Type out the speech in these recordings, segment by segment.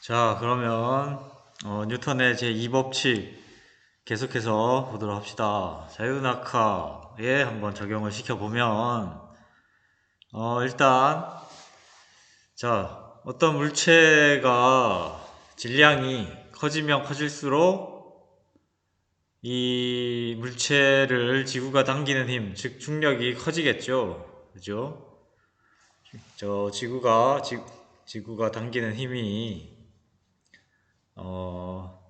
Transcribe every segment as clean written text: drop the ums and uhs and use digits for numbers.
자, 그러면 뉴턴의 제2법칙 계속해서 보도록 합시다. 자유낙하에 한번 적용을 시켜보면 일단 자, 어떤 물체가 질량이 커지면 커질수록 이 물체를 지구가 당기는 힘, 즉 중력이 커지겠죠. 그죠? 지구가 당기는 힘이 어,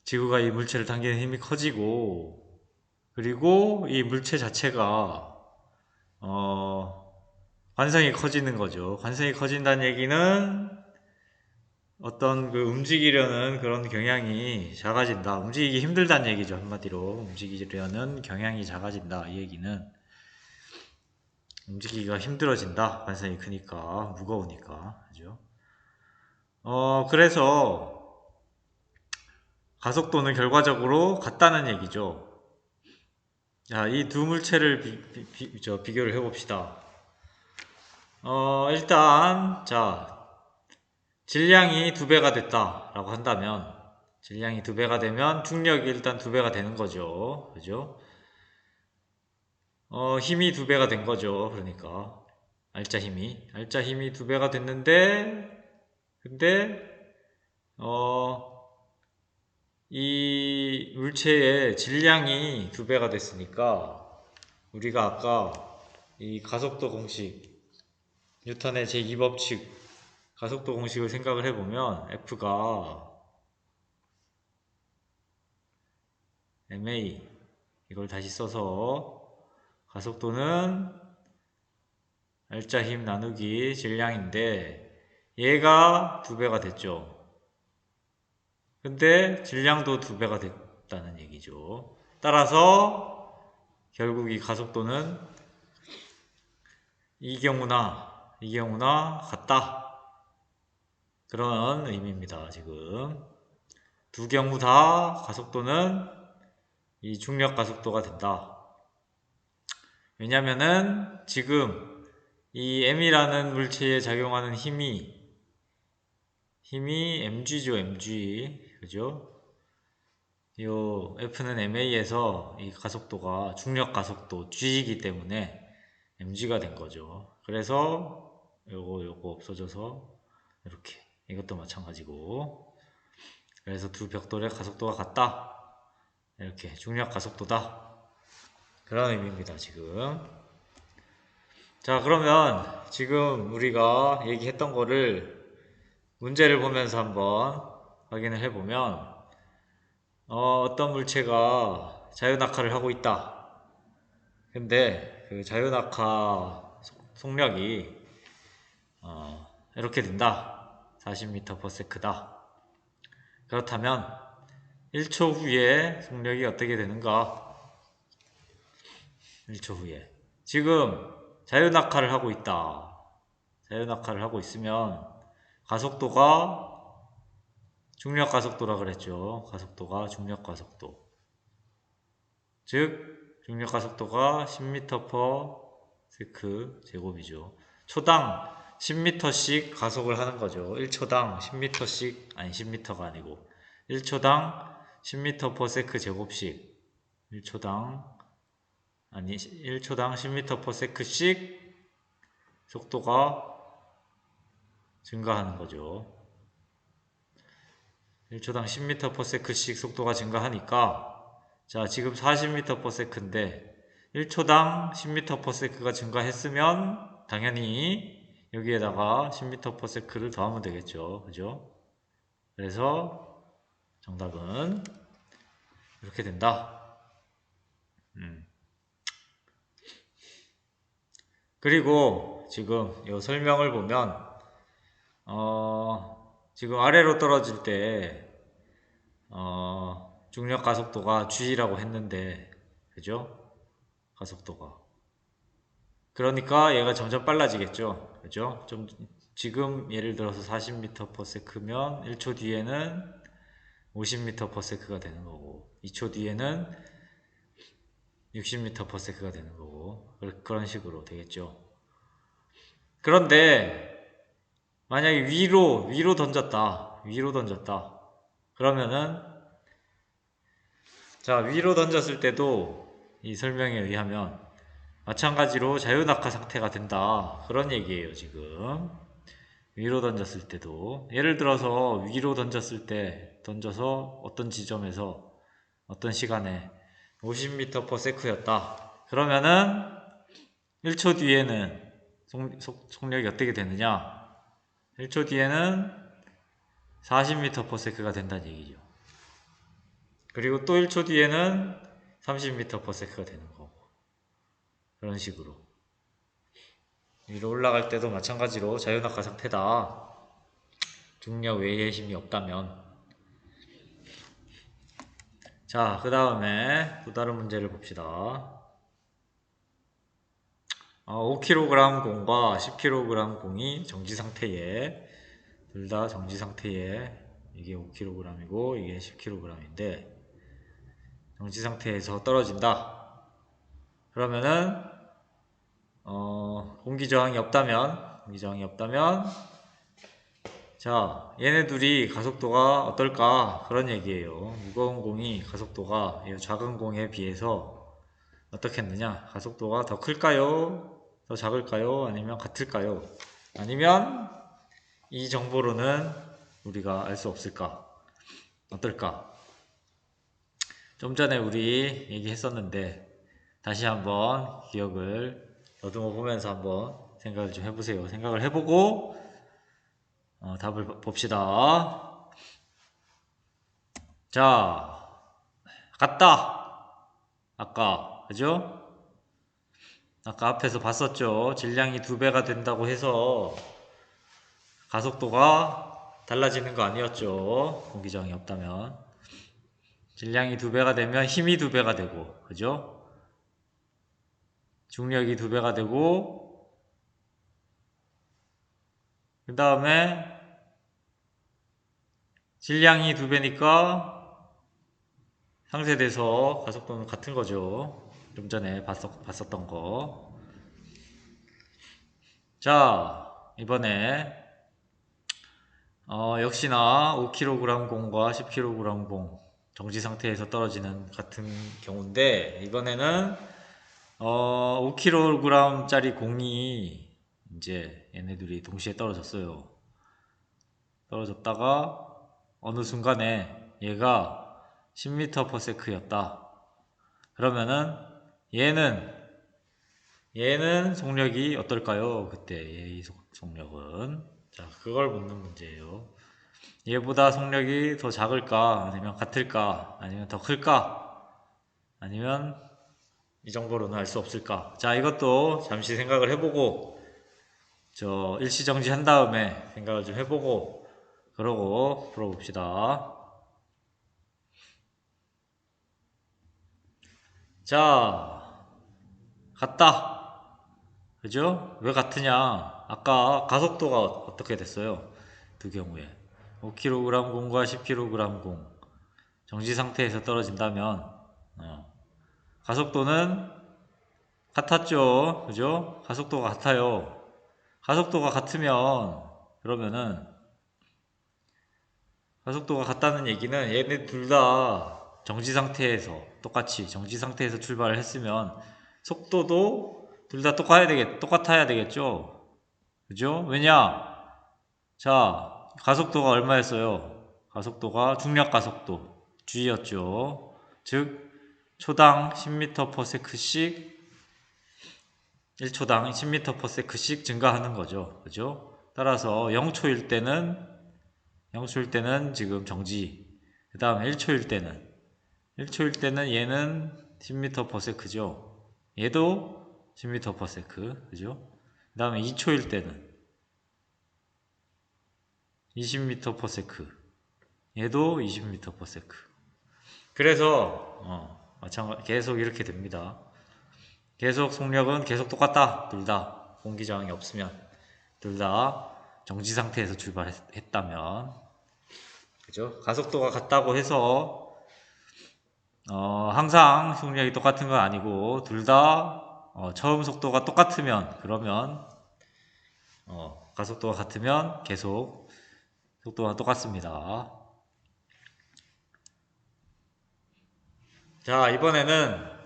지구가 이 물체를 당기는 힘이 커지고, 그리고 이 물체 자체가 관성이 커지는 거죠. 관성이 커진다는 얘기는 어떤 그 움직이려는 그런 경향이 작아진다. 움직이기 힘들다는 얘기죠. 한마디로 움직이려는 경향이 작아진다. 이 얘기는 움직이기가 힘들어진다. 관성이 크니까, 무거우니까. 그죠? 그래서 가속도는 결과적으로 같다는 얘기죠. 자, 이 두 물체를 비교를 해봅시다. 일단, 자, 질량이 2배가 됐다라고 한다면, 질량이 2배가 되면 중력이 일단 2배가 되는 거죠. 그죠? 힘이 2배가 된 거죠. 그러니까. 알짜 힘이 2배가 됐는데, 근데, 이 물체의 질량이 2배가 됐으니까, 우리가 아까 이 가속도 공식, 뉴턴의 제2법칙 가속도 공식을 생각을 해보면 F가 ma, 이걸 다시 써서 가속도는 알짜 힘 나누기 질량인데 얘가 2배가 됐죠. 근데 질량도 2배가 됐다는 얘기죠. 따라서 결국 이 가속도는 이 경우나 같다. 그런 의미입니다. 지금 두 경우 다 가속도는 이 중력 가속도가 된다. 왜냐면은 지금 이 m이라는 물체에 작용하는 힘이 mg죠. mg. 그죠? 요 F는 ma에서 이 가속도가 중력 가속도 g이기 때문에 mg가 된 거죠. 그래서 요거 없어져서 이렇게, 이것도 마찬가지고, 그래서 두 벽돌의 가속도가 같다. 이렇게 중력 가속도다. 그런 의미입니다. 지금. 자, 그러면 지금 우리가 얘기했던 거를 문제를 보면서 한번 확인을 해보면, 어떤 물체가 자유낙하를 하고 있다. 근데 그 자유낙하 속력이 이렇게 된다. 40m/s다. 그렇다면 1초 후에 속력이 어떻게 되는가? 1초 후에. 지금 자유낙하를 하고 있다. 자유낙하를 하고 있으면 가속도가 중력 가속도라 그랬죠. 가속도가 중력 가속도. 즉 중력 가속도가 10m/s 제곱이죠. 초당 10m씩 가속을 하는 거죠. 1초당 10m씩, 아니 10m가 아니고 1초당 10m/s 제곱씩, 1초당 10m/s씩 속도가 증가하는 거죠. 1초당 10m/s씩 속도가 증가하니까, 자, 지금 40m/s인데 1초당 10m/s가 증가했으면 당연히 여기에다가 10m/s를 더하면 되겠죠. 그죠? 그래서 정답은 이렇게 된다. 그리고 지금 이 설명을 보면 지금 아래로 떨어질 때 중력 가속도가 g라고 했는데, 그죠? 가속도가, 그러니까 얘가 점점 빨라지겠죠. 그죠? 좀, 지금 예를 들어서 40m/s면 1초 뒤에는 50m/s가 되는 거고, 2초 뒤에는 60m/s가 되는 거고, 그런 식으로 되겠죠. 그런데 만약에 위로 던졌다. 그러면은, 자, 위로 던졌을 때도 이 설명에 의하면 마찬가지로 자유낙하 상태가 된다. 그런 얘기예요, 지금. 위로 던졌을 때도. 예를 들어서 위로 던져서 어떤 지점에서 어떤 시간에 50m/s 였다. 그러면은 1초 뒤에는 속력이 어떻게 되느냐? 1초 뒤에는 40m/s가 된다는 얘기죠. 그리고 또 1초 뒤에는 30m/s가 되는 거고. 그런 식으로. 위로 올라갈 때도 마찬가지로 자유낙하 상태다. 중력 외의 힘이 없다면. 자, 그 다음에 또 다른 문제를 봅시다. 5kg 공과 10kg 공이 정지 상태에, 둘 다 정지 상태에, 이게 5kg이고 이게 10kg인데 정지 상태에서 떨어진다. 그러면은 공기 저항이 없다면 자, 얘네 둘이 가속도가 어떨까? 그런 얘기예요. 무거운 공이 가속도가 이 작은 공에 비해서 어떻겠느냐? 가속도가 더 클까요? 더 작을까요? 아니면 같을까요? 아니면 이 정보로는 우리가 알 수 없을까? 어떨까? 좀 전에 우리 얘기했었는데 다시 한번 기억을 더듬어 보면서 한번 생각을 좀 해보세요. 생각을 해보고 답을 봅시다. 자, 같다. 아까 그죠? 아까 앞에서 봤었죠. 질량이 2배가 된다고 해서 가속도가 달라지는 거 아니었죠. 공기저항이 없다면. 질량이 2배가 되면 힘이 2배가 되고, 그죠? 중력이 2배가 되고, 그 다음에 질량이 2배니까 상쇄돼서 가속도는 같은 거죠. 좀 전에 봤었던 거. 자, 이번에 역시나 5kg 공과 10kg 공 정지 상태에서 떨어지는 같은 경우인데 이번에는 5kg 짜리 공이 이제 얘네들이 동시에 떨어졌어요. 떨어졌다가 어느 순간에 얘가 10m/s 였다. 그러면은 얘는 속력이 어떨까요? 그때 얘의 속력은. 자, 그걸 묻는 문제예요. 얘보다 속력이 더 작을까? 아니면 같을까? 아니면 더 클까? 아니면 이 정보로는 알 수 없을까? 자, 이것도 잠시 생각을 해보고 일시정지 한 다음에 생각을 좀 해보고 그러고 풀어봅시다. 자, 같다. 그죠? 왜 같으냐? 아까 가속도가 어떻게 됐어요? 두 경우에 5kg 공과 10kg 공 정지 상태에서 떨어진다면 가속도는 같았죠. 그죠? 가속도가 같아요. 가속도가 같으면 그러면은 가속도가 같다는 얘기는 얘네 둘 다 정지 상태에서 똑같이 정지 상태에서 출발을 했으면 속도도 둘 다 똑같아야 되겠죠. 그죠? 왜냐? 자, 가속도가 얼마였어요? 가속도가 중력 가속도 G였죠. 즉 초당 10m/s씩 1초당 10m/s씩 증가하는 거죠. 그죠? 따라서 0초일 때는 지금 정지. 그 다음에 1초일 때는 얘는 10m/s죠. 얘도 10m/s. 그죠? 그 다음에 2초일 때는 20m/s. 얘도 20m/s. 그래서 마찬가지 계속 이렇게 됩니다. 계속 속력은 계속 똑같다. 둘 다 공기 저항이 없으면 둘 다 정지 상태에서 출발했다면 그죠? 가속도가 같다고 해서 항상 속력이 똑같은 건 아니고 둘 다 처음 속도가 똑같으면 그러면 가속도가 같으면 계속 속도가 똑같습니다. 자, 이번에는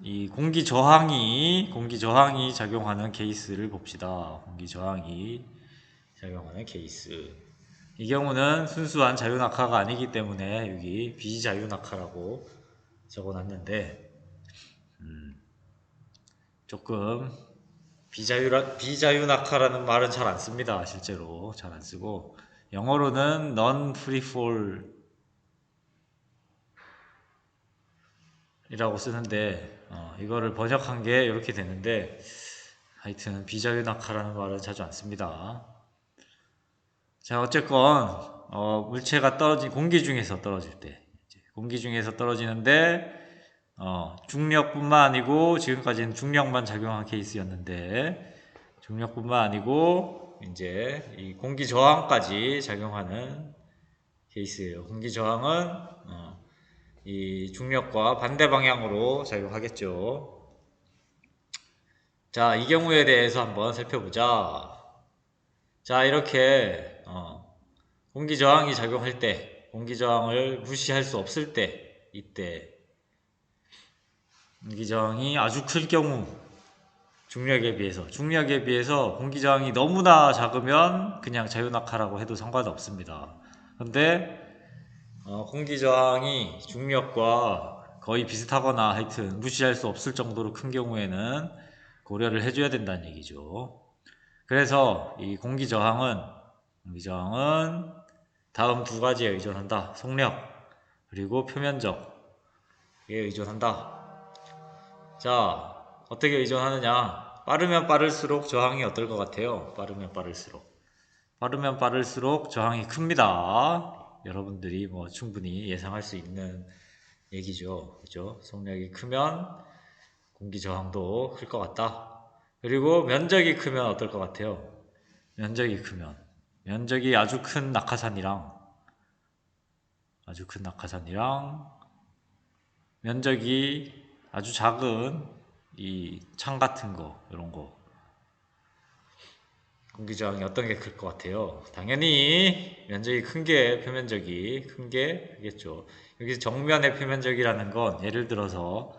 이 공기 저항이 작용하는 케이스를 봅시다. 공기 저항이 작용하는 케이스. 이 경우는 순수한 자유낙하가 아니기 때문에 여기 비자유낙하라고 적어놨는데, 조금 비자유낙하라는 말은 잘 안 씁니다. 실제로 잘 안 쓰고, 영어로는 non free fall 이라고 쓰는데, 이거를 번역한 게 이렇게 되는데, 하여튼 비자유낙하라는 말은 자주 안 씁니다. 자, 어쨌건 물체가 공기 중에서 떨어질 때, 공기 중에서 떨어지는데, 중력뿐만 아니고, 지금까지는 중력만 작용한 케이스였는데, 중력뿐만 아니고 이제 이 공기 저항까지 작용하는 케이스예요. 공기 저항은 이 중력과 반대 방향으로 작용하겠죠. 자, 이 경우에 대해서 한번 살펴보자. 자, 이렇게 공기 저항이 작용할 때, 공기 저항을 무시할 수 없을 때, 이때 공기 저항이 아주 클 경우, 중력에 비해서 공기 저항이 너무나 작으면 그냥 자유낙하라고 해도 상관없습니다. 근데 공기 저항이 중력과 거의 비슷하거나 하여튼 무시할 수 없을 정도로 큰 경우에는 고려를 해줘야 된다는 얘기죠. 그래서 이 공기 저항은 다음 두 가지에 의존한다. 속력 그리고 표면적에 의존한다. 자, 어떻게 의존하느냐? 빠르면 빠를수록 저항이 어떨 것 같아요? 빠르면 빠를수록 저항이 큽니다. 여러분들이 뭐 충분히 예상할 수 있는 얘기죠. 그죠? 속력이 크면 공기 저항도 클 것 같다. 그리고 면적이 크면 어떨 것 같아요? 면적이 아주 큰 낙하산이랑 면적이 아주 작은 이 창 같은 거, 이런 거, 공기 저항이 어떤 게 클 것 같아요? 당연히 면적이 표면적이 큰 게 크겠죠. 여기서 정면의 표면적이라는 건 예를 들어서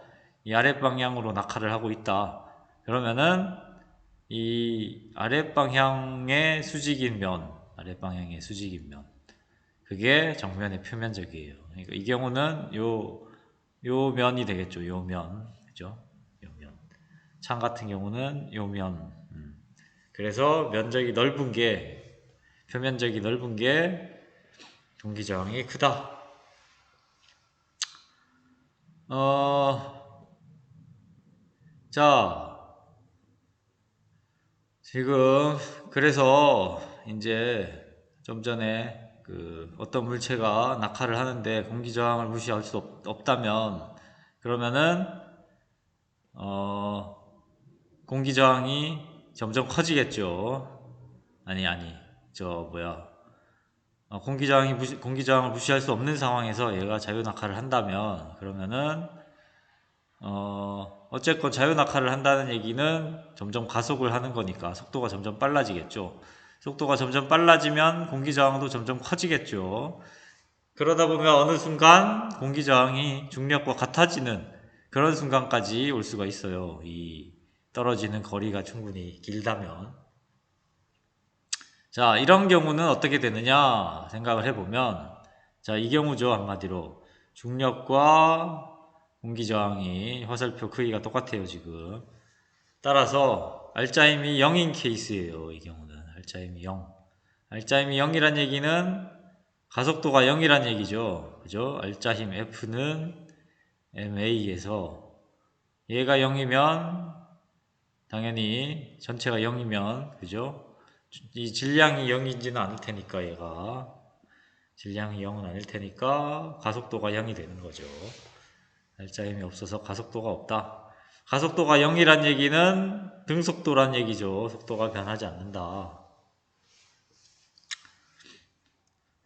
이 아랫방향으로 낙하를 하고 있다. 그러면은 이 아랫방향의 수직인 면, 그게 정면의 표면적이에요. 그러니까 이 경우는 요 면이 되겠죠. 요 면, 그죠? 요 면. 창 같은 경우는 요 면. 그래서 표면적이 넓은 게 공기 저항이 크다. 자, 지금 그래서 이제 좀 전에 어떤 물체가 낙하를 하는데 공기 저항을 무시할 수 없다면, 그러면은 공기 저항이 점점 커지겠죠. 공기 저항을 무시할 수 없는 상황에서 얘가 자유낙하를 한다면, 그러면은 어쨌건 자유낙하를 한다는 얘기는 점점 가속을 하는 거니까 속도가 점점 빨라지겠죠. 속도가 점점 빨라지면 공기 저항도 점점 커지겠죠. 그러다 보면 어느 순간 공기 저항이 중력과 같아지는 그런 순간까지 올 수가 있어요. 이 떨어지는 거리가 충분히 길다면. 자, 이런 경우는 어떻게 되느냐 생각을 해보면, 자, 이 경우죠. 한마디로 중력과 공기 저항이 화살표 크기가 똑같아요. 지금 따라서 알짜힘이 0인 케이스예요. 이 경우는 알짜힘이 0이란 얘기는 가속도가 0이란 얘기죠. 그죠? 알짜힘 F는 MA에서 얘가 0이면 당연히 전체가 0이면, 그죠? 이 질량이 0이지는 않을 테니까, 질량이 0은 아닐 테니까 가속도가 0이 되는 거죠. 알짜힘이 없어서 가속도가 없다. 가속도가 0이란 얘기는 등속도란 얘기죠. 속도가 변하지 않는다.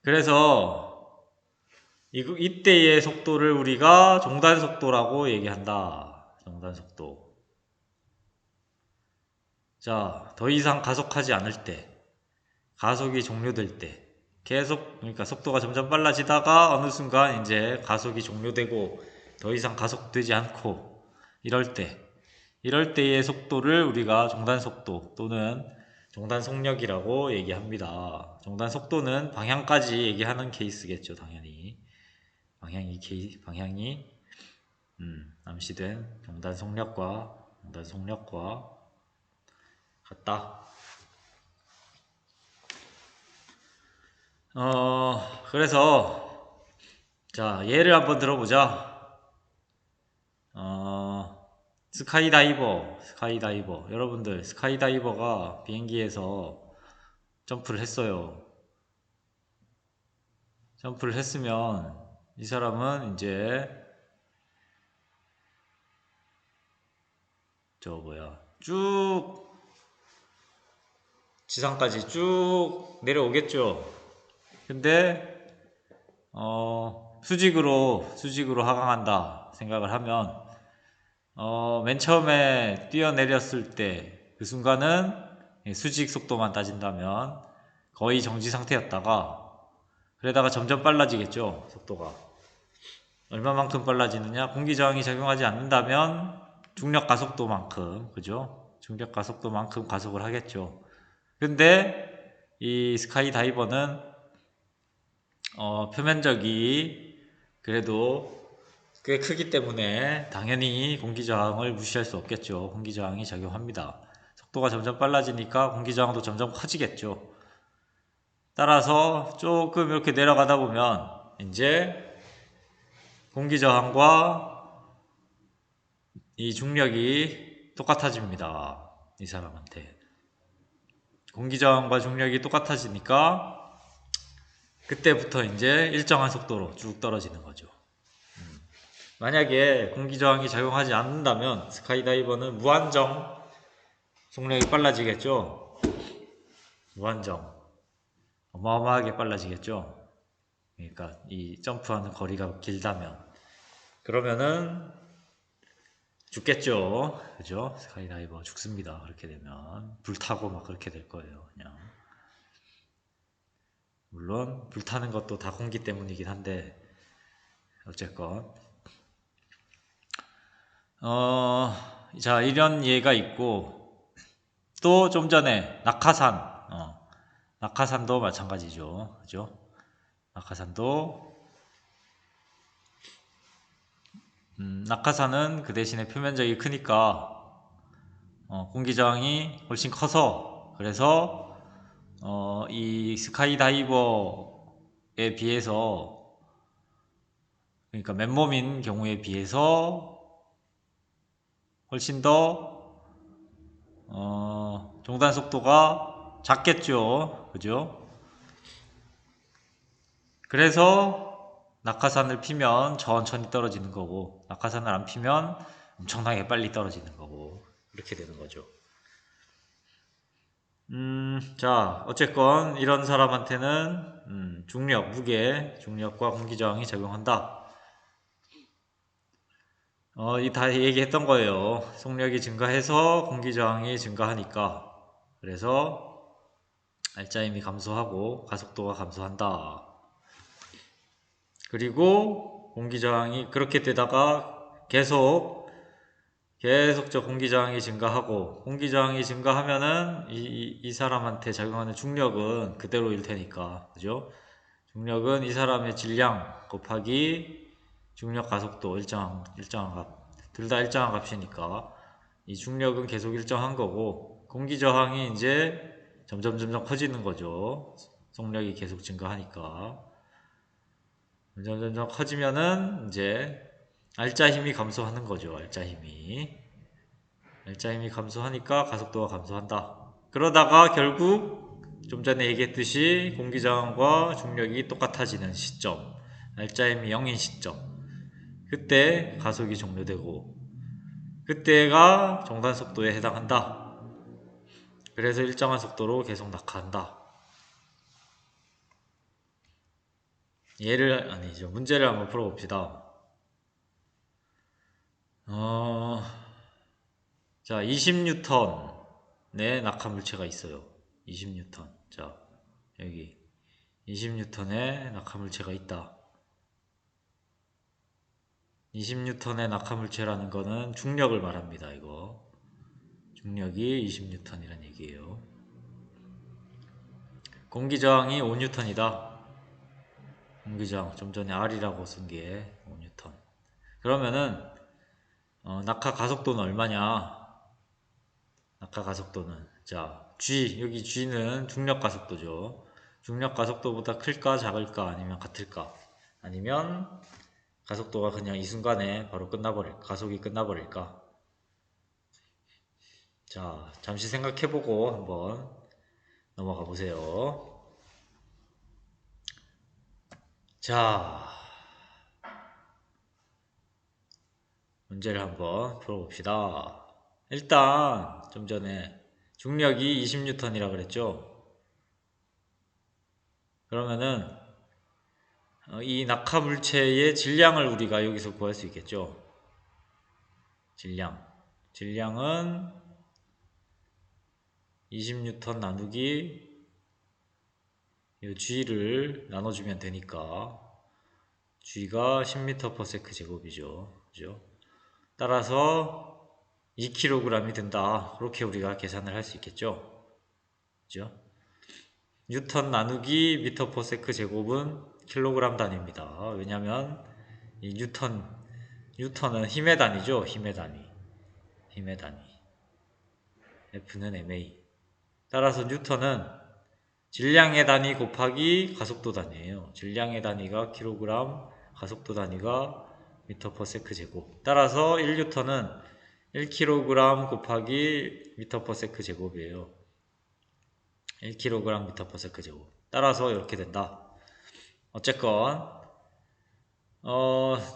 그래서 이때의 속도를 우리가 종단 속도라고 얘기한다. 정단 속도. 자, 더 이상 가속하지 않을 때, 가속이 종료될 때, 계속, 그러니까 속도가 점점 빨라지다가 어느 순간 이제 가속이 종료되고 더 이상 가속되지 않고 이럴 때의 속도를 우리가 종단 속도 또는 종단 속력이라고 얘기합니다. 종단 속도는 방향까지 얘기하는 케이스겠죠, 당연히. 방향이 암시된 종단 속력과 같다. 그래서 자, 예를 한번 들어보자. 스카이다이버. 여러분들, 스카이다이버가 비행기에서 점프를 했어요. 점프를 했으면 이 사람은 이제 쭉 지상까지 쭉 내려오겠죠. 근데 수직으로 하강한다 생각을 하면 맨 처음에 뛰어내렸을 때 그 순간은 수직 속도만 따진다면 거의 정지 상태였다가 그러다가 점점 빨라지겠죠, 속도가. 얼마만큼 빨라지느냐? 공기 저항이 작용하지 않는다면 중력 가속도만큼, 그죠? 중력 가속도만큼 가속을 하겠죠. 근데 이 스카이 다이버는 표면적이 그래도 꽤 크기 때문에 당연히 공기 저항을 무시할 수 없겠죠. 공기 저항이 작용합니다. 속도가 점점 빨라지니까 공기 저항도 점점 커지겠죠. 따라서 조금 이렇게 내려가다 보면 이제 공기 저항과 이 중력이 똑같아집니다. 이 사람한테. 공기 저항과 중력이 똑같아지니까 그때부터 이제 일정한 속도로 쭉 떨어지는 거죠. 만약에 공기 저항이 작용하지 않는다면 스카이다이버는 무한정 속력이 빨라지겠죠. 무한정 어마어마하게 빨라지겠죠. 그러니까 이 점프하는 거리가 길다면 그러면은 죽겠죠. 그죠? 스카이다이버 죽습니다. 그렇게 되면 불타고 막 그렇게 될 거예요. 그냥 물론 불타는 것도 다 공기 때문이긴 한데 어쨌건 자, 이런 예가 있고 또 좀 전에 낙하산도 마찬가지죠. 그죠? 낙하산은 그 대신에 표면적이 크니까 공기 저항이 훨씬 커서 그래서 이 스카이다이버에 비해서 그러니까 맨몸인 경우에 비해서 훨씬 더 종단 속도가 작겠죠. 그죠? 그래서 낙하산을 피면 천천히 떨어지는 거고 낙하산을 안 피면 엄청나게 빨리 떨어지는 거고 이렇게 되는 거죠. 자, 어쨌건 이런 사람한테는 중력과 공기저항이 작용한다. 다 얘기했던 거예요. 속력이 증가해서 공기저항이 증가하니까. 그래서 알짜힘이 감소하고 가속도가 감소한다. 그리고 공기저항이 그렇게 되다가 계속 저 공기저항이 증가하고 공기저항이 증가하면은 이 사람한테 작용하는 중력은 그대로일 테니까, 그죠? 중력은 이 사람의 질량 곱하기 중력 가속도 일정한 값. 둘 다 일정한 값이니까 이 중력은 계속 일정한 거고 공기저항이 이제 점점 커지는 거죠. 속력이 계속 증가하니까. 점점 커지면은 이제 알짜 힘이 감소하는 거죠. 알짜 힘이 감소하니까 가속도가 감소한다. 그러다가 결국 좀 전에 얘기했듯이 공기저항과 중력이 똑같아지는 시점, 알짜 힘이 0인 시점, 그때 가속이 종료되고 그때가 종단 속도에 해당한다. 그래서 일정한 속도로 계속 낙하한다. 문제를 한번 풀어봅시다. 자, 20N의 낙하물체가 있어요. 20N. 자, 여기 20N의 낙하물체가 있다. 20N의 낙하물체라는 거는 중력을 말합니다. 이거 중력이 20N이란 얘기예요. 공기저항이 5N이다. 공기저항 좀 전에 R이라고 쓴 게 5N. 그러면은 낙하 가속도는 얼마냐? 낙하 가속도는 자 G, 여기 G는 중력 가속도죠. 중력 가속도보다 클까 작을까 아니면 같을까? 아니면 가속도가 그냥 이 순간에 바로 가속이 끝나버릴까? 자, 잠시 생각해보고 한번 넘어가 보세요. 자, 문제를 한번 풀어봅시다. 일단 좀 전에 중력이 20N이라 그랬죠. 그러면은 이 낙하 물체의 질량을 우리가 여기서 구할 수 있겠죠. 질량은 20N 나누기 이 G를 나눠주면 되니까 G가 10m/s 제곱이죠. 그죠? 따라서 2kg이 된다. 그렇게 우리가 계산을 할 수 있겠죠. 그죠? 뉴턴 나누기 미터/s 제곱은 킬로그램 단위입니다. 왜냐면 이 뉴턴은 힘의 단위죠. 힘의 단위. F는 ma. 따라서 뉴턴은 질량의 단위 곱하기 가속도 단위예요. 질량의 단위가 킬로그램, 가속도 단위가 미터/s 제곱. 따라서 1뉴턴은 1kg 곱하기 미터/s 제곱이에요. 1kg 미터/s 제곱. 따라서 이렇게 된다. 어쨌건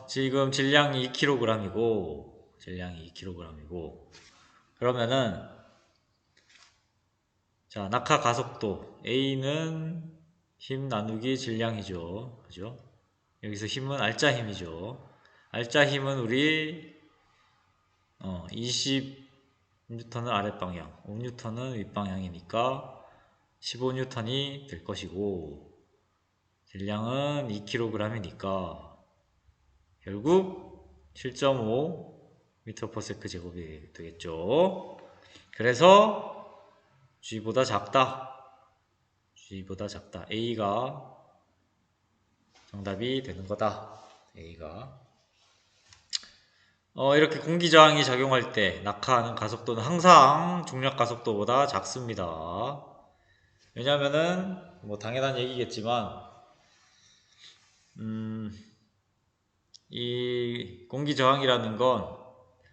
지금 질량이 2kg이고 그러면은 자, 낙하 가속도 A는 힘 나누기 질량이죠. 그죠? 여기서 힘은 알짜 힘이죠. 알짜 힘은 우리 20N은 아랫방향, 5N은 윗방향이니까 15N이 될 것이고 질량은 2kg이니까 결국 7.5 m/s 제곱이 되겠죠. 그래서 G보다 작다. A가 정답이 되는 거다. A가 이렇게 공기저항이 작용할 때 낙하하는 가속도는 항상 중력 가속도보다 작습니다. 왜냐면은 뭐 당연한 얘기겠지만 이 공기저항이라는 건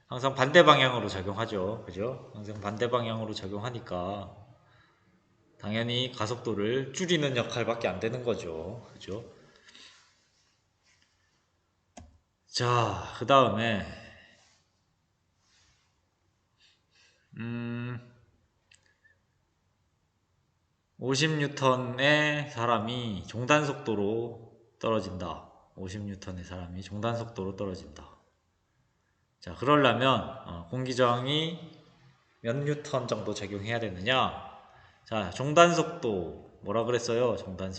항상 반대 방향으로 작용하죠. 그죠? 항상 반대 방향으로 작용하니까 당연히 가속도를 줄이는 역할밖에 안 되는 거죠. 그죠? 자, 그 다음에 50N의 사람이 종단 속도로 떨어진다. 50N의 사람이 종단 속도로 떨어진다. 자, 그러려면 공기저항이 몇 뉴턴 정도 적용해야 되느냐? 자, 종단 속도 뭐라 그랬어요? 종단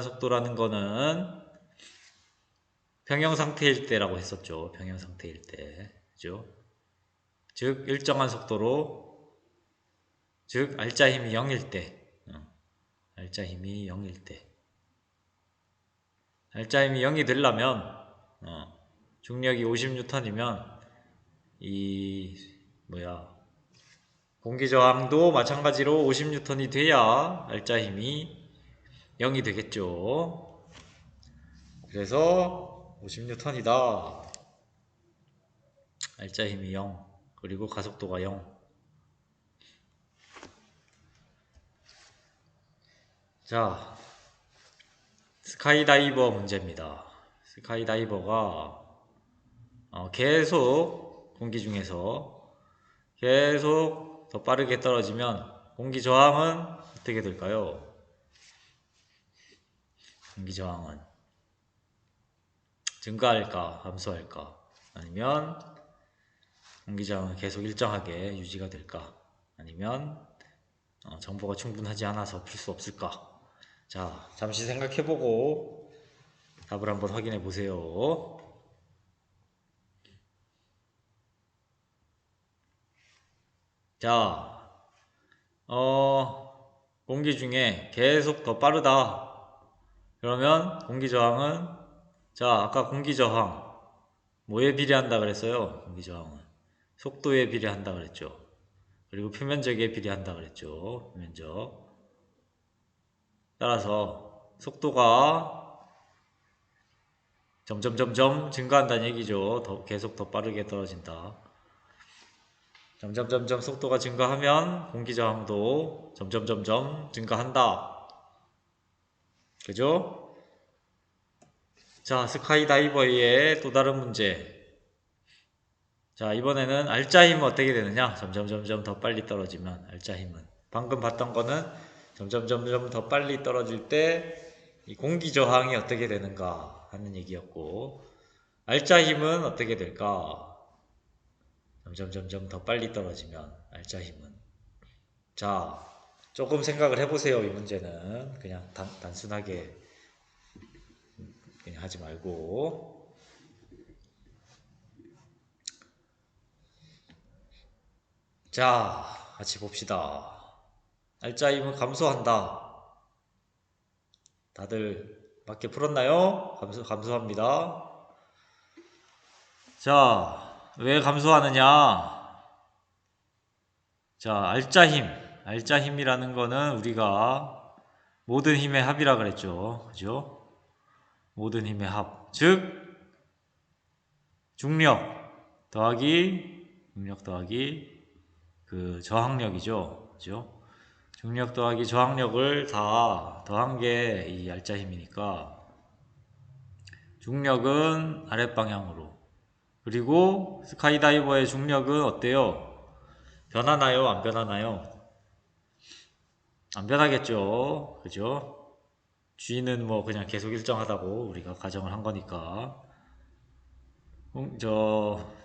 속도라는 거는 평형 상태일 때라고 했었죠. 평형 상태일 때. 그죠? 즉 일정한 속도로 즉 알짜 힘이 0일 때. 알짜 힘이 0일 때. 알짜 힘이 0이 되려면 중력이 50N이면 이 공기저항도 마찬가지로 50N이 돼야 알짜 힘이 0이 되겠죠. 그래서 50N이다. 알짜 힘이 0. 그리고 가속도가 0. 자, 스카이다이버 문제입니다. 스카이다이버가 계속 공기 중에서 계속 더 빠르게 떨어지면 공기 저항은 어떻게 될까요? 공기 저항은 증가할까 감소할까? 아니면 공기저항은 계속 일정하게 유지가 될까? 아니면 정보가 충분하지 않아서 풀 수 없을까? 자, 잠시 생각해보고 답을 한번 확인해 보세요. 자, 공기 중에 계속 더 빠르다. 그러면 공기저항은, 자, 아까 공기저항, 뭐에 비례한다 그랬어요? 공기저항은. 속도에 비례한다 그랬죠. 그리고 표면적에 비례한다 그랬죠. 표면적. 따라서 속도가 점점 증가한다는 얘기죠. 계속 더 빠르게 떨어진다. 점점 속도가 증가하면 공기저항도 점점 증가한다. 그죠? 자, 스카이다이버의 또 다른 문제. 자, 이번에는 알짜 힘은 어떻게 되느냐? 점점 더 빨리 떨어지면 알짜 힘은. 방금 봤던 거는 점점 더 빨리 떨어질 때 이 공기 저항이 어떻게 되는가 하는 얘기였고, 알짜 힘은 어떻게 될까? 점점 더 빨리 떨어지면 알짜 힘은. 자, 조금 생각을 해보세요. 이 문제는 그냥 단순하게 그냥 하지 말고. 자, 같이 봅시다. 알짜 힘은 감소한다. 다들 맞게 풀었나요? 감소합니다. 자, 왜 감소하느냐? 자, 알짜 힘이라는 거는 우리가 모든 힘의 합이라 그랬죠. 그죠? 모든 힘의 합. 즉, 중력 더하기 그 저항력이죠. 그죠? 중력 더하기 저항력을 다 더한 게 이 알짜 힘이니까 중력은 아랫방향으로, 그리고 스카이다이버의 중력은 어때요? 변하나요? 안 변하나요? 안 변하겠죠. 그죠? G는 뭐 그냥 계속 일정하다고 우리가 가정을 한 거니까.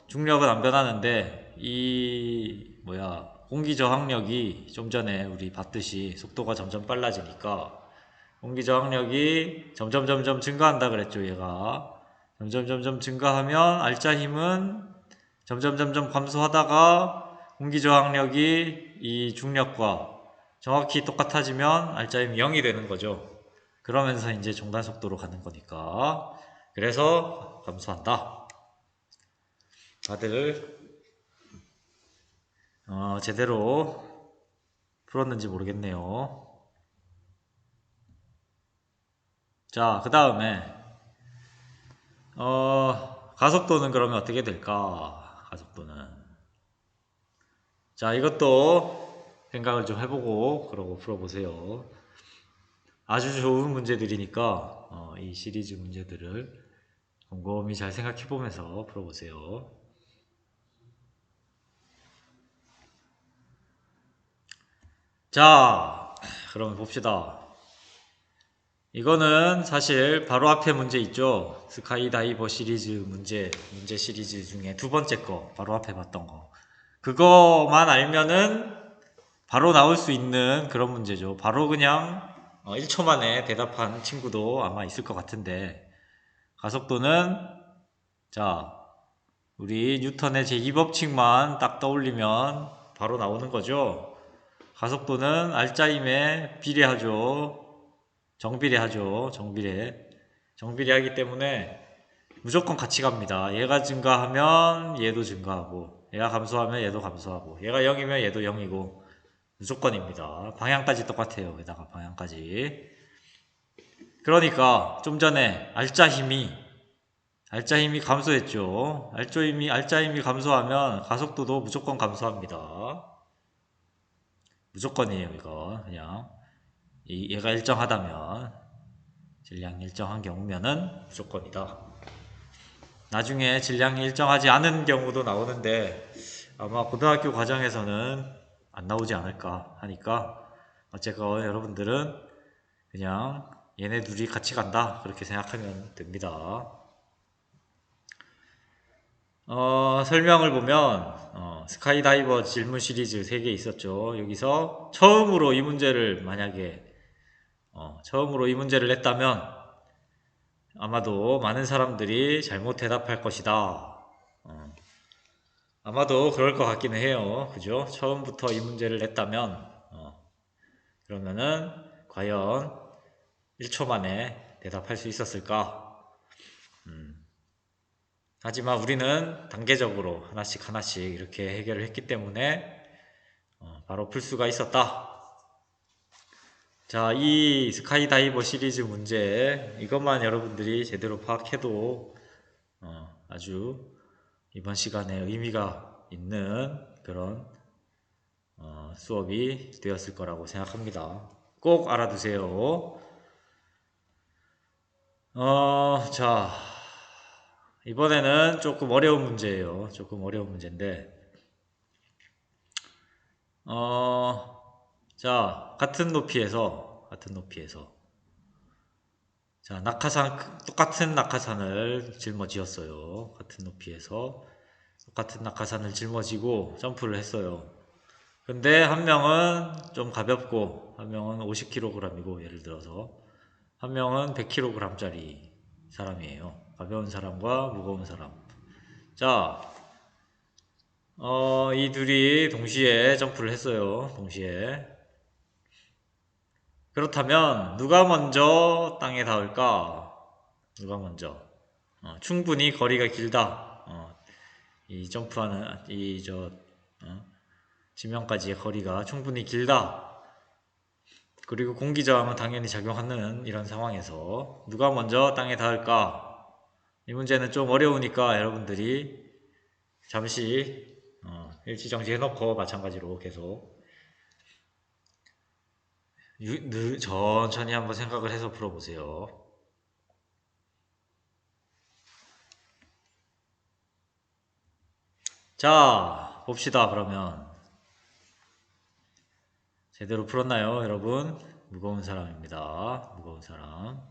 중력은 안 변하는데 공기 저항력이 좀 전에 우리 봤듯이 속도가 점점 빨라지니까 공기 저항력이 점점 증가한다 그랬죠. 얘가 점점 증가하면 알짜 힘은 점점 감소하다가 공기 저항력이 이 중력과 정확히 똑같아지면 알짜 힘이 0이 되는 거죠. 그러면서 이제 종단 속도로 가는 거니까. 그래서 감소한다. 다들 제대로 풀었는지 모르겠네요. 자, 그 다음에 가속도는 그러면 어떻게 될까? 가속도는, 자, 이것도 생각을 좀 해보고 그러고 풀어보세요. 아주 좋은 문제들이니까 이 시리즈 문제들을 곰곰이 잘 생각해보면서 풀어보세요. 자, 그럼 봅시다. 이거는 사실 바로 앞에 문제 있죠. 스카이다이버 시리즈 문제 시리즈 중에 두 번째 거, 바로 앞에 봤던 거. 그거만 알면은 바로 나올 수 있는 그런 문제죠. 바로 그냥 1초 만에 대답한 친구도 아마 있을 것 같은데, 가속도는, 자, 우리 뉴턴의 제2법칙만 딱 떠올리면 바로 나오는 거죠. 가속도는 알짜힘에 비례하죠. 정비례하죠. 정비례하기 때문에 무조건 같이 갑니다. 얘가 증가하면 얘도 증가하고, 얘가 감소하면 얘도 감소하고, 얘가 0이면 얘도 0이고, 무조건입니다. 방향까지 똑같아요. 게다가 방향까지. 그러니까 좀 전에 알짜 힘이 감소했죠. 알짜 힘이 감소하면 가속도도 무조건 감소합니다. 무조건이에요. 이거 그냥 얘가 일정하다면, 질량이 일정한 경우면은 무조건이다. 나중에 질량이 일정하지 않은 경우도 나오는데 아마 고등학교 과정에서는 안 나오지 않을까 하니까, 어쨌건 여러분들은 그냥 얘네 둘이 같이 간다 그렇게 생각하면 됩니다. 설명을 보면 스카이다이버 질문 시리즈 3개 있었죠. 여기서 처음으로 이 문제를 만약에 처음으로 이 문제를 냈다면 아마도 많은 사람들이 잘못 대답할 것이다. 아마도 그럴 것 같기는 해요. 그죠? 처음부터 이 문제를 냈다면 그러면은 과연 1초 만에 대답할 수 있었을까? 하지만 우리는 단계적으로 하나씩 하나씩 이렇게 해결을 했기 때문에 바로 풀 수가 있었다. 자, 이 스카이다이버 시리즈 문제 이것만 여러분들이 제대로 파악해도 아주 이번 시간에 의미가 있는 그런 수업이 되었을 거라고 생각합니다. 꼭 알아두세요. 자, 이번에는 조금 어려운 문제예요. 조금 어려운 문제인데, 자, 같은 높이에서, 자, 똑같은 낙하산을 짊어지었어요. 같은 높이에서, 똑같은 낙하산을 짊어지고 점프를 했어요. 근데 한 명은 좀 가볍고, 한 명은 50kg이고, 예를 들어서, 한 명은 100kg짜리 사람이에요. 가벼운 사람과 무거운 사람. 자, 이 둘이 동시에 점프를 했어요. 동시에. 그렇다면 누가 먼저 땅에 닿을까? 누가 먼저? 충분히 거리가 길다. 이 점프하는 지면까지의 거리가 충분히 길다. 그리고 공기저항은 당연히 작용하는 이런 상황에서 누가 먼저 땅에 닿을까? 이 문제는 좀 어려우니까 여러분들이 잠시 일지정지 해놓고 마찬가지로 계속 천천히 한번 생각을 해서 풀어보세요. 자, 봅시다. 그러면 제대로 풀었나요, 여러분? 무거운 사람입니다. 무거운 사람.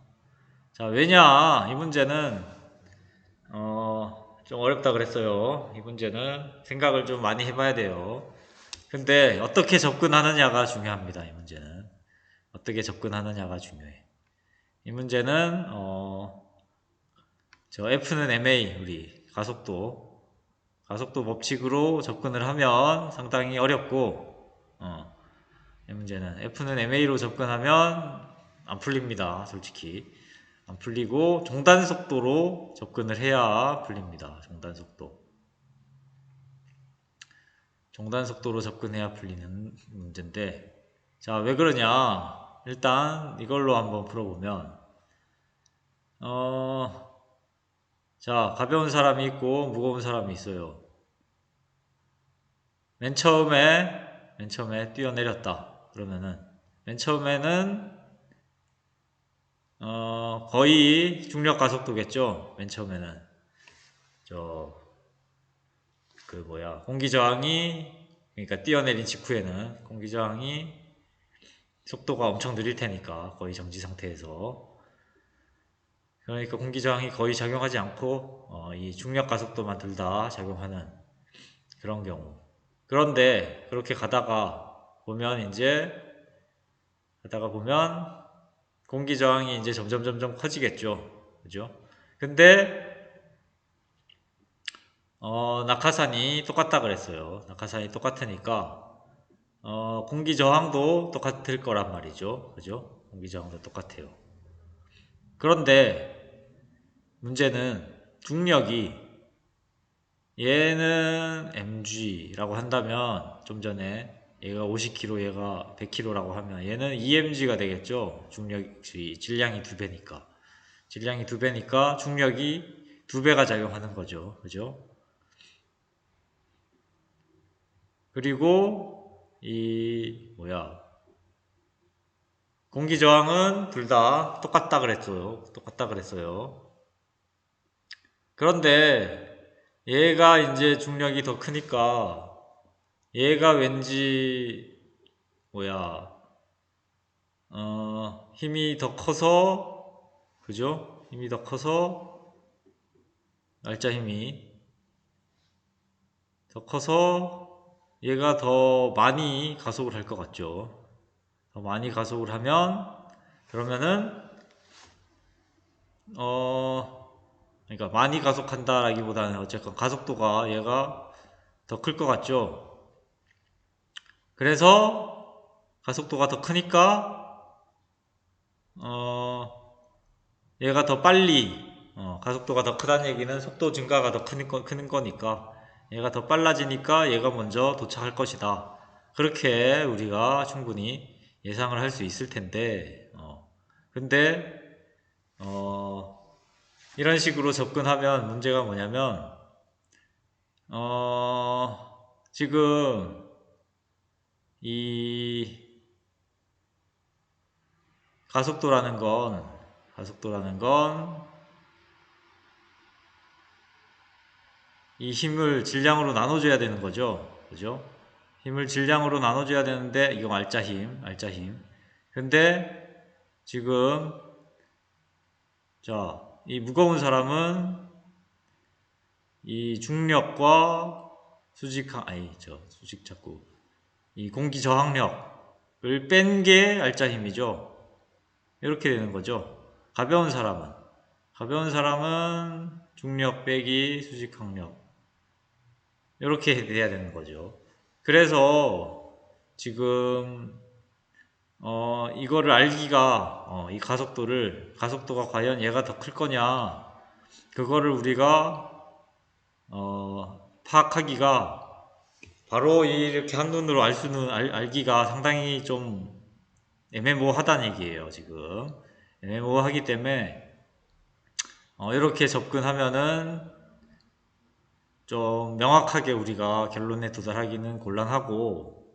자, 왜냐? 이 문제는 좀 어렵다 그랬어요. 이 문제는 생각을 좀 많이 해봐야 돼요. 근데 어떻게 접근하느냐가 중요합니다. 이 문제는 어떻게 접근하느냐가 중요해. 이 문제는 저 F는 ma 우리 가속도 법칙으로 접근을 하면 상당히 어렵고 이 문제는 F는 ma로 접근하면 안 풀립니다. 솔직히 안 풀리고 종단 속도로 접근을 해야 풀립니다. 종단 속도로 접근해야 풀리는 문제인데, 자, 왜 그러냐? 일단 이걸로 한번 풀어보면 자, 가벼운 사람이 있고 무거운 사람이 있어요. 맨 처음에 뛰어내렸다. 그러면은 맨 처음에는 거의 중력 가속도겠죠. 맨 처음에는 공기 저항이, 그러니까 뛰어내린 직후에는 공기 저항이 속도가 엄청 느릴 테니까 거의 정지 상태에서, 그러니까 공기 저항이 거의 작용하지 않고 이 중력 가속도만 둘 다 작용하는 그런 경우. 그런데 그렇게 가다가 보면 공기 저항이 이제 점점 커지겠죠. 그죠? 근데 낙하산이 똑같다 그랬어요. 낙하산이 똑같으니까 공기 저항도 똑같을 거란 말이죠. 그죠? 공기 저항도 똑같아요. 그런데 문제는 중력이, 얘는 mg라고 한다면, 좀 전에 얘가 50kg, 얘가 100kg라고 하면 얘는 emg가 되겠죠. 중력이, 질량이 2배니까. 질량이 2배니까 중력이 2배가 작용하는 거죠. 그죠? 그리고 공기 저항은 둘 다 똑같다 그랬어요. 그런데 얘가 이제 중력이 더 크니까 얘가 왠지 힘이 더 커서, 그죠? 힘이 더 커서, 날짜 힘이 더 커서 얘가 더 많이 가속을 할 것 같죠. 더 많이 가속을 하면 그러면은 그러니까 많이 가속한다라기보다는 어쨌건 가속도가 얘가 더 클 것 같죠. 그래서 가속도가 더 크니까 얘가 더 빨리 가속도가 더 크다는 얘기는 속도 증가가 더 크는 거니까 얘가 더 빨라지니까 얘가 먼저 도착할 것이다. 그렇게 우리가 충분히 예상을 할 수 있을 텐데 근데 이런 식으로 접근하면 문제가 뭐냐면 지금 이 가속도라는 건 이 힘을 질량으로 나눠줘야 되는 거죠. 그죠? 힘을 질량으로 나눠줘야 되는데, 이거 알짜 힘. 근데, 지금, 자, 이 무거운 사람은 이 중력과 수직 자꾸, 이 공기 저항력을 뺀 게 알짜 힘이죠. 이렇게 되는 거죠. 가벼운 사람은 중력 빼기 수직항력. 이렇게 돼야 되는 거죠. 그래서 지금 이거를 알기가 이 가속도가 과연 얘가 더 클 거냐 그거를 우리가 파악하기가 바로 이렇게 한눈으로 알기가 상당히 좀 애매모호하다는 얘기예요. 지금 애매모호하기 때문에 이렇게 접근하면은 좀 명확하게 우리가 결론에 도달하기는 곤란하고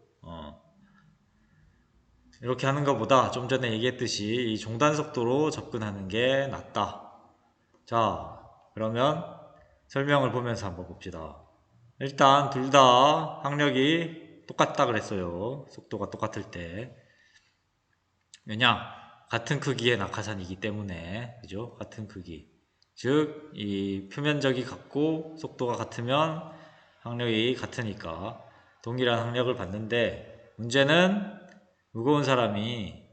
이렇게 하는 것보다 좀 전에 얘기했듯이 이 종단 속도로 접근하는 게 낫다. 자, 그러면 설명을 보면서 한번 봅시다. 일단 둘 다 항력이 똑같다 그랬어요. 속도가 똑같을 때. 왜냐? 같은 크기의 낙하산이기 때문에, 그죠? 같은 크기. 즉, 이 표면적이 같고 속도가 같으면 항력이 같으니까 동일한 항력을 받는데, 문제는 무거운 사람이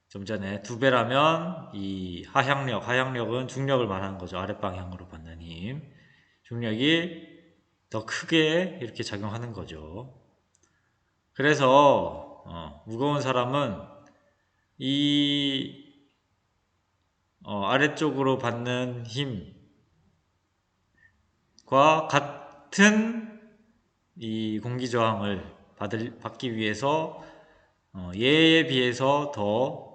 좀 전에 2배라면 이 하향력은 중력을 말하는 거죠. 아랫방향으로 받는 힘. 중력이 더 크게 이렇게 작용하는 거죠. 그래서 무거운 사람은 이 아래쪽으로 받는 힘과 같은 이 공기 저항을 받기 위해서 얘에 비해서 더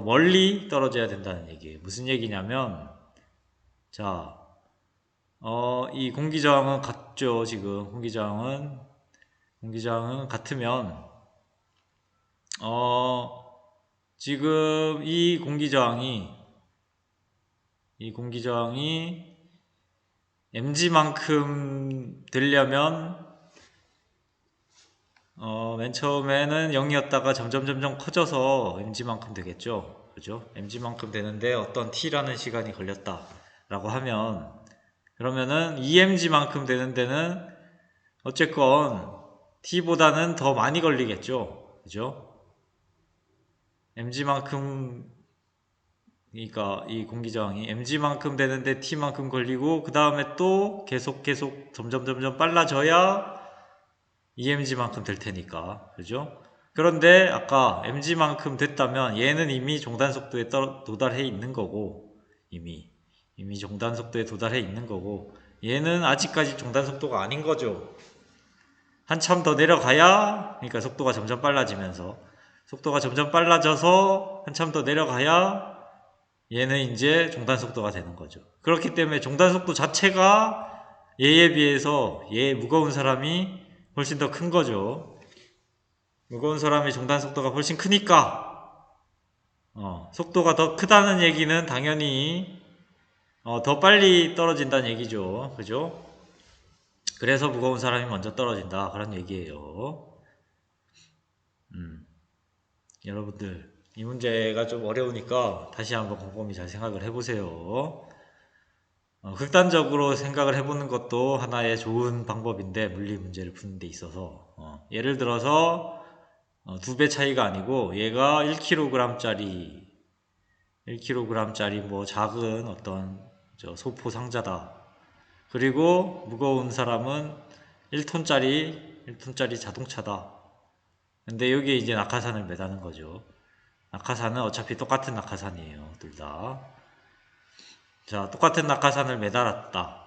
멀리 떨어져야 된다는 얘기예요. 무슨 얘기냐면, 자, 이 공기 저항은 같죠. 지금 공기 저항은 같으면, 지금 이 공기 저항이 mg만큼 되려면 맨 처음에는 0이었다가 점점 커져서 mg만큼 되겠죠. 그죠? mg만큼 되는데 어떤 t라는 시간이 걸렸다라고 하면 그러면은 2mg만큼 되는 데는 어쨌건 t보다는 더 많이 걸리겠죠. 그죠? mg만큼 그러니까 이 공기 저항이 mg만큼 되는데 t만큼 걸리고 그 다음에 또 계속 점점 빨라져야 EMG만큼 될 테니까 그죠? 그런데 아까 MG만큼 됐다면 얘는 이미 종단 속도에 도달해 있는 거고 이미 종단 속도에 도달해 있는 거고 얘는 아직까지 종단 속도가 아닌 거죠. 한참 더 내려가야 그러니까 속도가 점점 빨라져서 한참 더 내려가야 얘는 이제 종단 속도가 되는 거죠. 그렇기 때문에 종단 속도 자체가 얘에 비해서 얘 무거운 사람이 훨씬 더 큰 거죠. 무거운 사람의 종단 속도가 훨씬 크니까 속도가 더 크다는 얘기는 당연히 더 빨리 떨어진다는 얘기죠. 그죠? 그래서 무거운 사람이 먼저 떨어진다 그런 얘기예요. 여러분들 이 문제가 좀 어려우니까 다시 한번 곰곰이 잘 생각을 해보세요. 극단적으로 생각을 해보는 것도 하나의 좋은 방법인데, 물리 문제를 푸는 데 있어서 예를 들어서 2배 차이가 아니고 얘가 1kg짜리 뭐 작은 어떤 소포 상자다. 그리고 무거운 사람은 1톤짜리 자동차다. 근데 여기에 이제 낙하산을 매다는 거죠. 낙하산은 어차피 똑같은 낙하산이에요, 둘 다. 자, 똑같은 낙하산을 매달았다.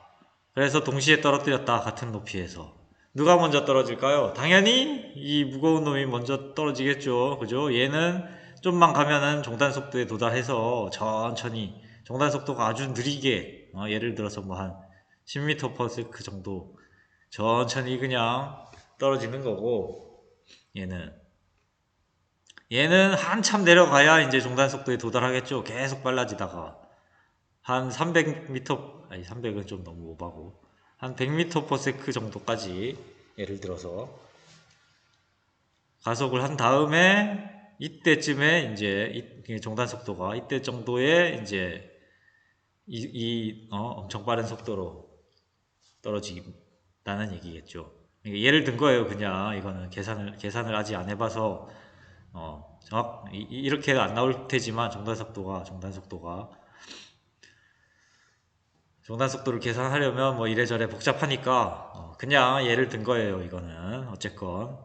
그래서 동시에 떨어뜨렸다, 같은 높이에서. 누가 먼저 떨어질까요? 당연히 이 무거운 놈이 먼저 떨어지겠죠. 그죠? 얘는 좀만 가면은 종단 속도에 도달해서 천천히, 종단 속도가 아주 느리게, 예를 들어서 뭐 한 10m/s 정도 천천히 그냥 떨어지는 거고, 얘는 한참 내려가야 이제 종단 속도에 도달하겠죠. 계속 빨라지다가 한 300m, 아니 300은 좀 너무 오바고, 한 100m/s 정도까지 예를 들어서 가속을 한 다음에 이때쯤에 이제 종단 속도가 이때 정도에 이제 엄청 빠른 속도로 떨어진다는 얘기겠죠. 예를 든 거예요. 그냥 이거는 계산을 아직 안 해봐서 이렇게 안 나올 테지만 종단 속도를 계산하려면 뭐 이래저래 복잡하니까 그냥 예를 든 거예요. 이거는 어쨌건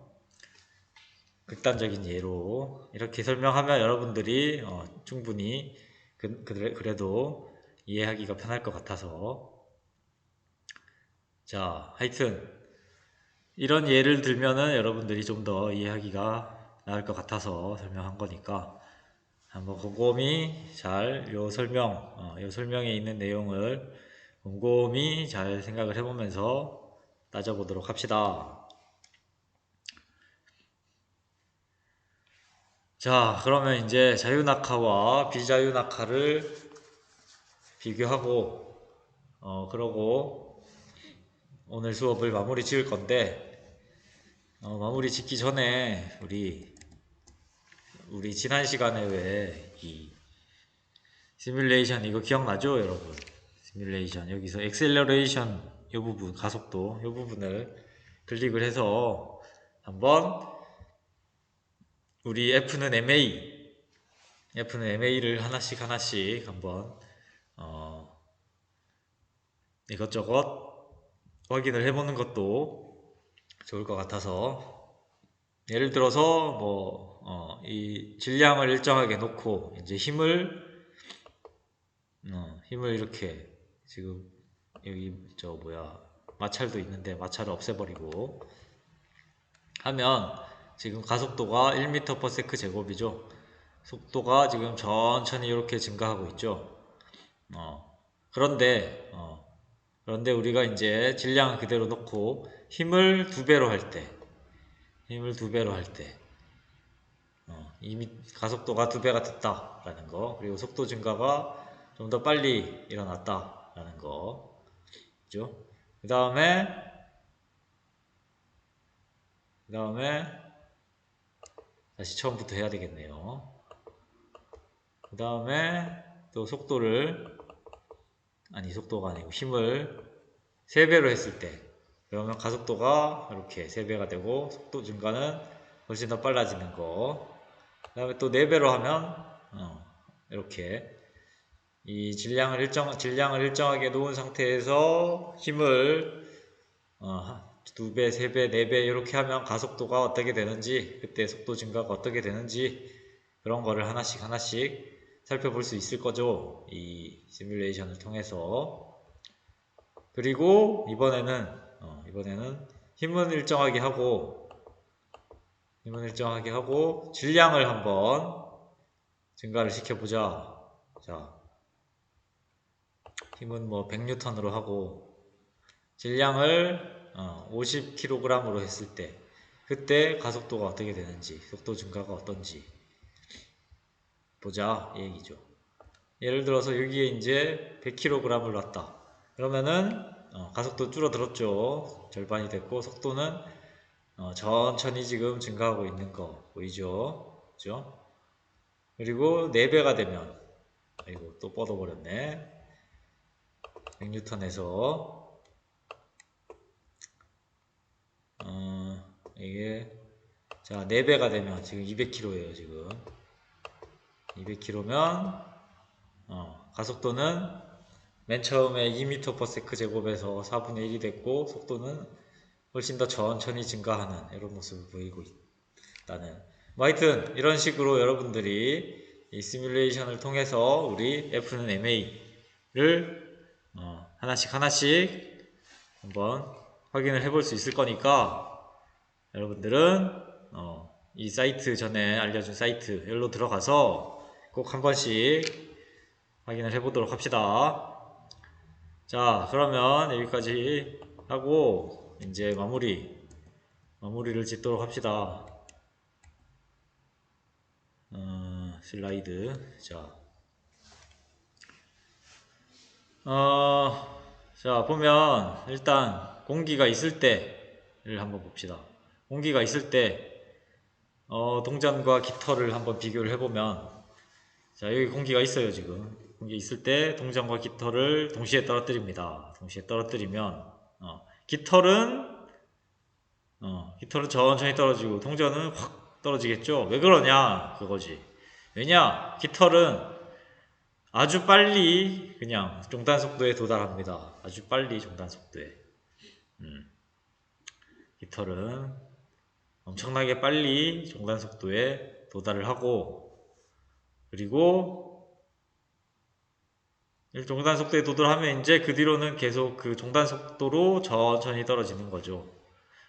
극단적인 예로 이렇게 설명하면 여러분들이 충분히 그래도 이해하기가 편할 것 같아서, 자, 하여튼 이런 예를 들면은 여러분들이 좀 더 이해하기가 나을 것 같아서 설명한 거니까 한번 곰곰이 잘 요 설명에 있는 내용을 곰곰이 잘 생각을 해보면서 따져보도록 합시다. 자, 그러면 이제 자유낙하와 비자유낙하를 비교하고 그러고 오늘 수업을 마무리 지을 건데, 마무리 짓기 전에 우리 지난 시간에 왜 이 시뮬레이션 이거 기억나죠, 여러분? 시뮬레이션 여기서 엑셀러레이션 이 부분, 가속도 이 부분을 클릭을 해서 한번 우리 F는 MA를 하나씩 한번 이것저것 확인을 해보는 것도 좋을 것 같아서, 예를 들어서 이 질량을 일정하게 놓고 이제 힘을 이렇게, 지금 여기 마찰도 있는데 마찰을 없애버리고 하면 지금 가속도가 1m/s 제곱이죠. 속도가 지금 천천히 이렇게 증가하고 있죠. 그런데 우리가 이제 질량을 그대로 놓고 힘을 2배로 할 때, 이미 가속도가 2배가 됐다라는 거, 그리고 속도 증가가 좀 더 빨리 일어났다라는 거, 그죠? 그 다음에 다시 처음부터 해야 되겠네요. 그 다음에 또 속도가 아니고 힘을 3배로 했을 때, 그러면 가속도가 이렇게 3배가 되고 속도 증가는 훨씬 더 빨라지는 거. 그 다음에 또 4배로 하면 이렇게 이 질량을 일정하게 놓은 상태에서 힘을 2배, 3배, 4배 이렇게 하면 가속도가 어떻게 되는지, 그때 속도 증가가 어떻게 되는지, 그런 거를 하나씩 살펴볼 수 있을 거죠, 이 시뮬레이션을 통해서. 그리고 이번에는 힘은 일정하게 하고 질량을 한번 증가를 시켜보자. 자, 힘은 뭐 100N으로 하고 질량을 50kg으로 했을 때 그때 가속도가 어떻게 되는지, 속도 증가가 어떤지 보자, 이 얘기죠. 예를 들어서 여기에 이제 100kg을 놨다. 그러면은 가속도 줄어들었죠. 절반이 됐고 속도는 천천히 지금 증가하고 있는 거 보이죠? 그죠? 그리고 4배가 되면, 아이고 또 뻗어버렸네. 100N에서 이게 자 4배가 되면 지금 200km예요. 지금 200km면 가속도는 맨 처음에 2m/s 제곱에서 4분의 1이 됐고 속도는 훨씬 더 천천히 증가하는 이런 모습을 보이고 있다는, 뭐 하여튼 이런 식으로 여러분들이 이 시뮬레이션을 통해서 우리 F는 MA를 하나씩 한번 확인을 해볼 수 있을 거니까 여러분들은 이 사이트, 전에 알려준 사이트 여기로 들어가서 꼭 한 번씩 확인을 해보도록 합시다. 자, 그러면 여기까지 하고 이제 마무리를 짓도록 합시다. 슬라이드. 자, 보면 일단 공기가 있을 때를 한번 봅시다. 공기가 있을 때 동전과 깃털을 한번 비교를 해보면, 자, 여기 공기가 있어요. 지금 공기 있을 때 동전과 깃털을 동시에 떨어뜨립니다. 동시에 떨어뜨리면 깃털은 천천히 떨어지고 동전은 확 떨어지겠죠. 왜 그러냐 그거지. 왜냐, 깃털은 아주 빨리 그냥 종단 속도에 도달합니다. 아주 빨리 종단 속도에. 깃털은 엄청나게 빨리 종단 속도에 도달을 하고, 그리고 종단 속도에 도달하면 이제 그 뒤로는 계속 그 종단 속도로 천천히 떨어지는 거죠.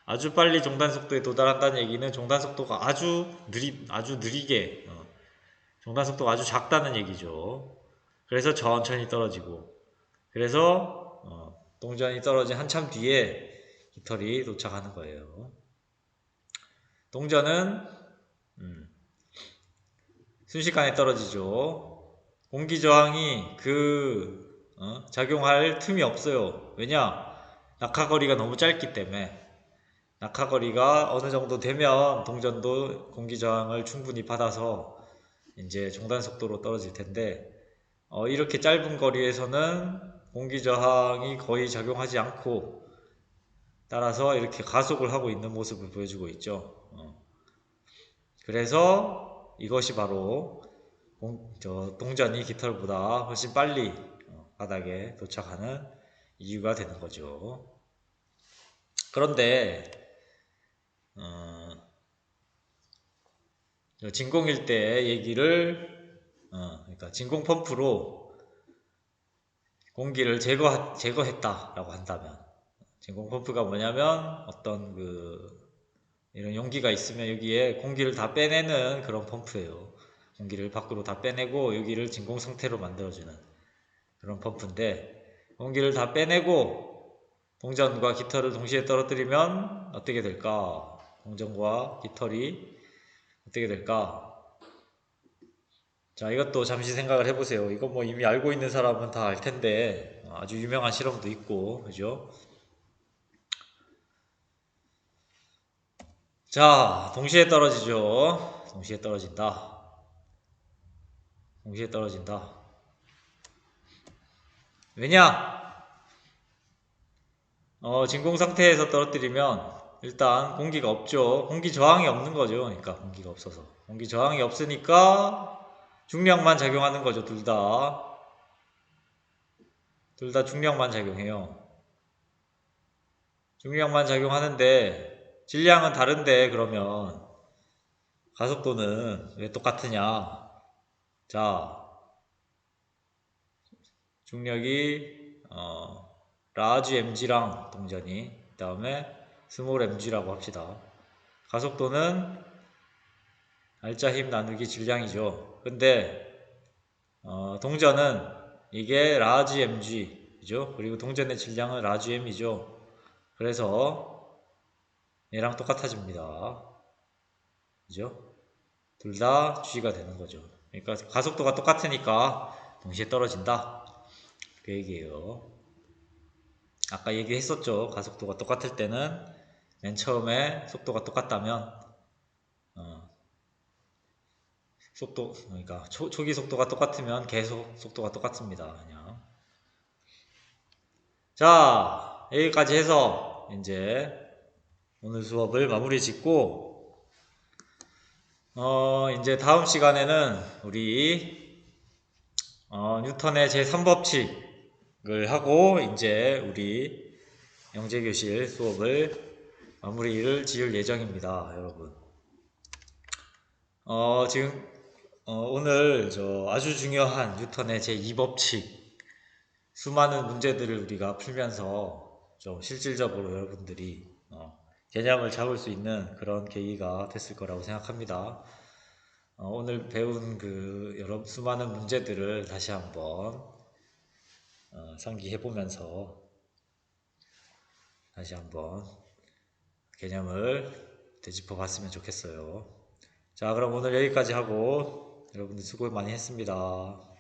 아주 빨리 종단 속도에 도달한다는 얘기는 종단 속도가 아주 느리게, 종단 속도가 아주 작다는 얘기죠. 그래서 천천히 떨어지고, 그래서 동전이 떨어진 한참 뒤에 깃털이 도착하는 거예요. 동전은 순식간에 떨어지죠. 공기 저항이 작용할 틈이 없어요. 왜냐? 낙하거리가 너무 짧기 때문에. 낙하거리가 어느 정도 되면 동전도 공기 저항을 충분히 받아서 이제 종단 속도로 떨어질 텐데, 이렇게 짧은 거리에서는 공기 저항이 거의 작용하지 않고, 따라서 이렇게 가속을 하고 있는 모습을 보여주고 있죠. 그래서 이것이 바로 동전이 깃털보다 훨씬 빨리 바닥에 도착하는 이유가 되는 거죠. 그런데 진공일 때 얘기를, 그러니까 진공 펌프로 공기를 제거했다라고 한다면, 진공 펌프가 뭐냐면 어떤 이런 용기가 있으면 여기에 공기를 다 빼내는 그런 펌프예요. 공기를 밖으로 다 빼내고 여기를 진공 상태로 만들어주는 그런 펌프인데, 공기를 다 빼내고 동전과 깃털을 동시에 떨어뜨리면 어떻게 될까? 동전과 깃털이 어떻게 될까? 자, 이것도 잠시 생각을 해보세요. 이거 뭐 이미 알고 있는 사람은 다 알 텐데, 아주 유명한 실험도 있고, 그죠? 자, 동시에 떨어지죠. 동시에 떨어진다. 동시에 떨어진다. 왜냐? 진공 상태에서 떨어뜨리면 일단 공기가 없죠. 공기 저항이 없는 거죠. 그러니까 공기가 없어서. 공기 저항이 없으니까 중력만 작용하는 거죠. 둘 다 중력만 작용해요. 중력만 작용하는데 질량은 다른데, 그러면 가속도는 왜 똑같으냐? 자, 중력이 라지 mg랑 동전이, 그 다음에 스몰 mg라고 합시다. 가속도는 알짜 힘 나누기 질량이죠. 근데 동전은 이게 라지 mg 그죠? 그리고 동전의 질량은 라지 m이죠. 그래서 얘랑 똑같아집니다. 그죠? 둘 다 g가 되는 거죠. 그러니까 가속도가 똑같으니까 동시에 떨어진다, 그 얘기예요. 아까 얘기했었죠. 가속도가 똑같을 때는 맨 처음에 속도가 똑같다면 그러니까 초기 속도가 똑같으면 계속 속도가 똑같습니다. 그냥 자, 여기까지 해서 이제 오늘 수업을 마무리 짓고 이제 다음 시간에는 우리 뉴턴의 제3법칙을 하고 이제 우리 영재교실 수업을 마무리를 지을 예정입니다, 여러분. 지금 오늘 아주 중요한 뉴턴의 제2법칙 수많은 문제들을 우리가 풀면서 좀 실질적으로 여러분들이 개념을 잡을 수 있는 그런 계기가 됐을 거라고 생각합니다. 오늘 배운 그 여러 수많은 문제들을 다시 한번 상기해 보면서 다시 한번 개념을 되짚어 봤으면 좋겠어요. 자, 그럼 오늘 여기까지 하고 여러분들 수고 많이 했습니다.